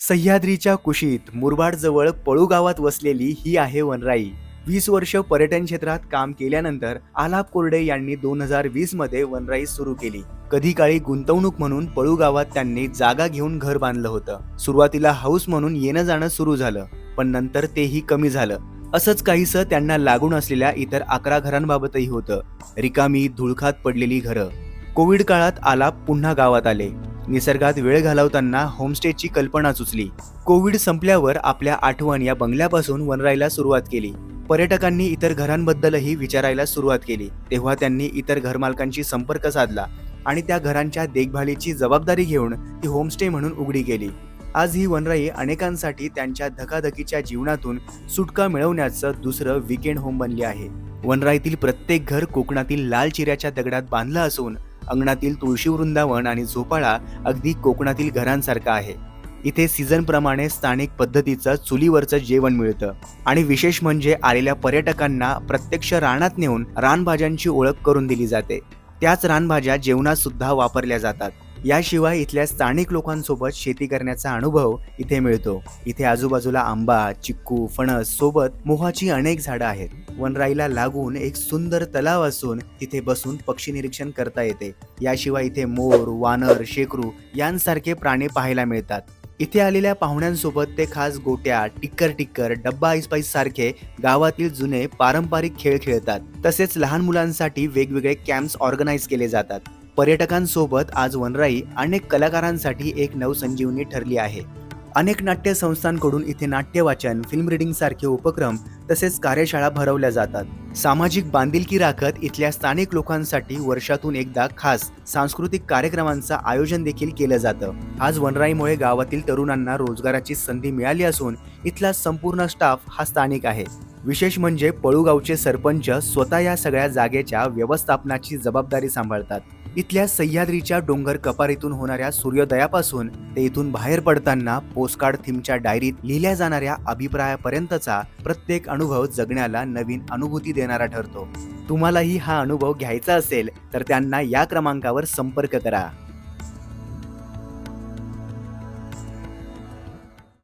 सह्याद्रीच्या कुशीत मुरबाडजवळ पळू गावात वसलेली ही आहे वनराई. 20 वर्ष पर्यटन क्षेत्रात काम केल्यानंतर आलाप कोरडे यांनी 2020 मध्ये वनराई सुरू केली. कधी काळी गुंतवणूक म्हणून पळू गावात त्यांनी जागा घेऊन घर बांधलं होतं. सुरुवातीला हाऊस म्हणून येणं जाणं सुरू झालं, पण नंतर तेही कमी झालं. असंच काहीसं त्यांना लागून असलेल्या इतर 11 घरांबाबतही होतं. रिकामी धुळखात पडलेली घरं. कोविड काळात आलाप पुन्हा गावात आले. निसर्गात वेळ घालवताना होमस्टेची कल्पना सुचली. कोविड संपल्यावर आपल्या आठवण या बंगल्यापासून वनराईला सुरुवात केली. पर्यटकांनी इतर घरांबद्दलही विचारायला सुरुवात केली. तेव्हा त्यांनी इतर घरमालकांशी संपर्क साधला आणि त्या घरांच्या देखभालीची जबाबदारी घेऊन ती होमस्टे म्हणून उघडी केली. आज ही वनराई अनेकांसाठी त्यांच्या धकाधकीच्या जीवनातून सुटका मिळवण्याचं दुसरं वीकेंड होम बनली आहे. वनराईतील प्रत्येक घर कोकणातील लाल चिऱ्याच्या दगडात बांधलं असून अंगणातील तुळशी वृंदावन आणि झोपाळा अगदी कोकणातील घरांसारखा आहे. इथे सीझन प्रमाणे स्थानिक पद्धतीचं चुलीवरचं जेवण मिळतं आणि विशेष म्हणजे आलेल्या पर्यटकांना प्रत्यक्ष रानात नेऊन रानभाज्यांची ओळख करून दिली जाते. त्याच रानभाज्या जेवणात सुद्धा वापरल्या जातात. याशिवाय इथल्या स्थानिक लोकांसोबत शेती करण्याचा अनुभव इथे मिळतो. इथे आजूबाजूला आंबा, चिक्कू, फणस सोबत मोहाची अनेक झाडं आहेत. वनराईला लागून एक सुंदर तलाव असून तिथे बसून पक्षी निरीक्षण करता येते. याशिवाय इथे मोर, वानर, शेकरू यांसारखे प्राणी पाहायला मिळतात. इथे आलेल्या पाहुण्यांसोबत ते खास गोट्या, टिक्कर, डब्बा ऐसपैस सारखे गावातील जुने पारंपरिक खेळ खेळतात. तसेच लहान मुलांसाठी वेगवेगळे कॅम्प्स ऑर्गनाईज केले जातात. पर्यटकांसोबत आज वनराई अनेक कलाकारांसाठी एक नवसंजीवनी ठरली आहे. अनेक नाट्य संस्थांकडून इथे नाट्य वाचन, फिल्म रिडिंग सारखे उपक्रम तसेच कार्यशाळा भरवल्या जातात. सामाजिक बांधिलकी राखत इथल्या स्थानिक लोकांसाठी वर्षातून एकदा खास सांस्कृतिक कार्यक्रमांचं आयोजन देखील केलं जातं. आज वनराईमुळे गावातील तरुणांना रोजगाराची संधी मिळाली असून इथला संपूर्ण स्टाफ हा स्थानिक आहे. विशेष म्हणजे पळूगावचे सरपंच स्वतः या सगळ्या जागेच्या व्यवस्थापनाची जबाबदारी सांभाळतात. इथल्या सह्याद्रीच्या डोंगर कपारीतून होणाऱ्या सूर्योदयापासून ते इथून बाहेर पडताना पोस्टकार्ड थीमच्या डायरीत लिहिल्या जाणाऱ्या अभिप्रायापर्यंतचा प्रत्येक अनुभव जगण्याला नवीन अनुभूती देणारा ठरतो. तुम्हालाही हा अनुभव घ्यायचा असेल तर त्यांना या क्रमांकावर संपर्क करा.